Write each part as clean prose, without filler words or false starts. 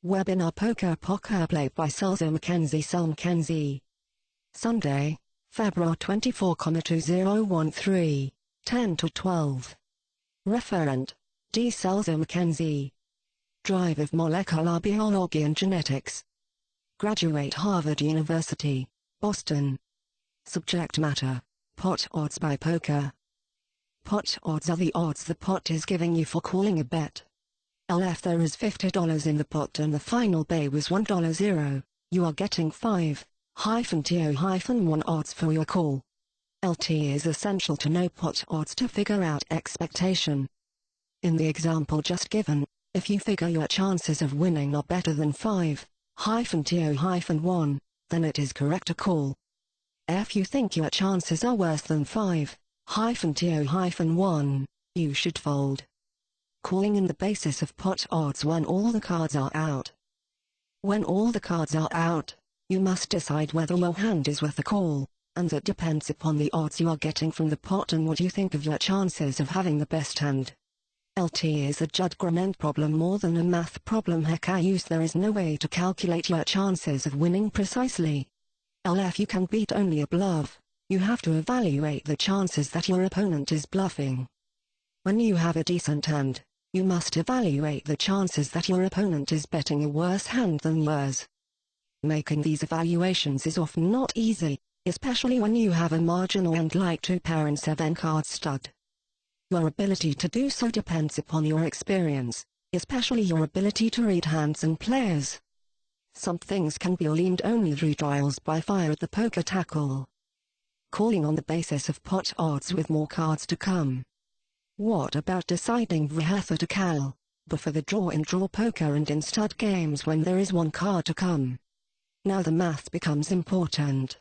Webinar Pokerplay by Selzer-McKenzie SelMcKenzie. Sunday, Februar 24, 2013, 10 to 12. Referent, D.Selzer-McKenzie. Drive of Molekularbiology and Genetics. Graduate Harvard University, Boston. Subject matter, pot odds by poker. Pot odds are the odds the pot is giving you for calling a bet. LF there is $50 in the pot and the final bay was $1.00, you are getting 5-to-1 odds for your call. LT is essential to know pot odds to figure out expectation. In the example just given, if you figure your chances of winning are better than 5-to-1, then it is correct to call. If you think your chances are worse than 5-to-1, you should fold. Calling in the basis of pot odds when all the cards are out. When all the cards are out, you must decide whether your hand is worth a call, and that depends upon the odds you are getting from the pot and what you think of your chances of having the best hand. LT is a judgrnent problem more than a math problem. Hecause there is no way to calculate your chances of winning precisely. LF you can beat only a bluff, you have to evaluate the chances that your opponent is bluffing. When you have a decent hand, you must evaluate the chances that your opponent is betting a worse hand than yours. Making these evaluations is often not easy, especially when you have a marginal and like 2-pair and 7-card stud. Your ability to do so depends upon your experience, especially your ability to read hands and players. Some things can be leamed only through trials by fire at the poker takle. Calling on the basis of pot odds with more cards to come. What about deciding whether to call, but for the draw in draw poker and in stud games when there is one card to come? Now the math becomes important.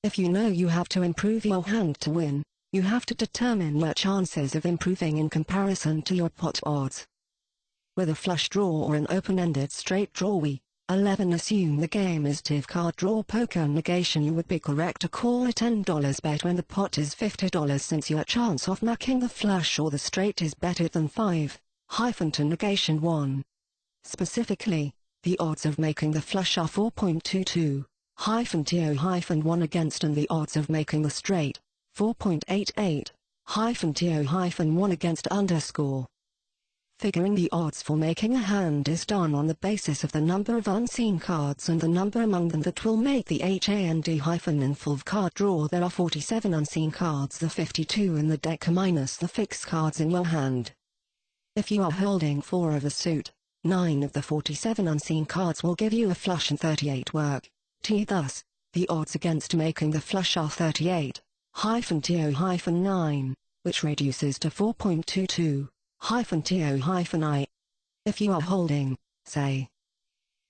If you know you have to improve your hand to win, you have to determine your chances of improving in comparison to your pot odds. With a flush draw or an open-ended straight draw we, 11 assume the game is 2-card draw poker negation. You would be correct to call a $10 bet when the pot is $50 since your chance of making the flush or the straight is better than 5-to-1. Specifically, the odds of making the flush are 4.22-to-1 against and the odds of making the straight, 4.88-to-1 against underscore. Figuring the odds for making a hand is done on the basis of the number of unseen cards and the number among them that will make the hand. In full card draw there are 47 unseen cards, the 52 in the deck minus the fixed cards in your hand. If you are holding 4 of a suit, 9 of the 47 unseen cards will give you a flush and 38 work. Thus, the odds against making the flush are 38-to-9, which reduces to 4.22. -to-I. If you are holding, say,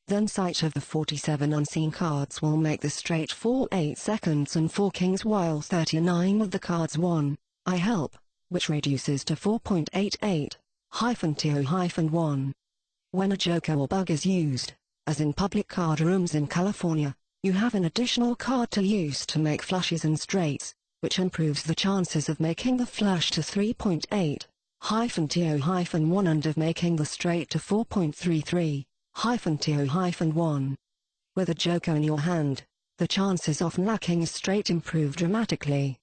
then sight of the 47 unseen cards will make the straight 4/8 seconds and 4 kings while 39 of the cards 1-I help, which reduces to 4.88-to-1. When a joker or bug is used, as in public card rooms in California, you have an additional card to use to make flushes and straights, which improves the chances of making the flush to 3.8-to-1 and of making the straight to 4.33-to-1. With a joker in your hand, the chances of knacking a straight improve dramatically.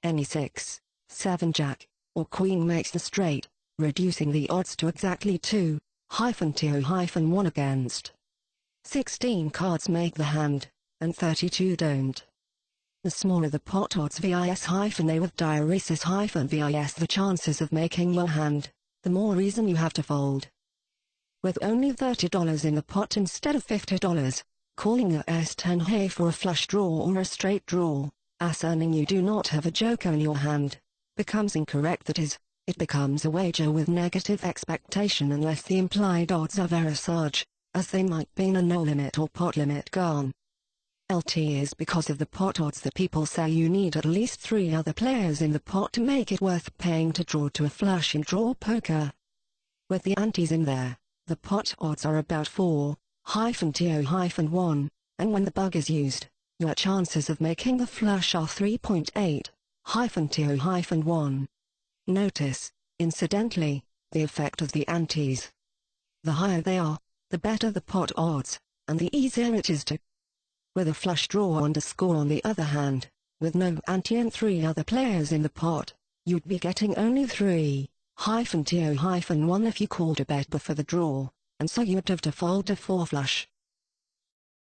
Any 6, 7 jack, or queen makes the straight, reducing the odds to exactly 2-to-1 against. 16 cards make the hand, and 32 don't. The smaller the pot odds -a with diaresis -vis the chances of making your hand, the more reason you have to fold. With only $30 in the pot instead of $50, calling a S10 for a flush draw or a straight draw, assuming you do not have a joker in your hand, becomes incorrect. That is, it becomes a wager with negative expectation unless the implied odds are very large, as they might be in a no limit or pot limit game. LT is because of the pot odds that people say you need at least 3 other players in the pot to make it worth paying to draw to a flush in draw poker. With the antes in there, the pot odds are about 4-to-1, and when the bug is used, your chances of making the flush are 3.8-to-1. Notice, incidentally, the effect of the antes. The higher they are, the better the pot odds, and the easier it is to. With a flush draw underscore on the other hand, with no ante and 3 other players in the pot, you'd be getting only 3-2-1 if you called a bet before the draw, and so you'd have to fold to 4 flush.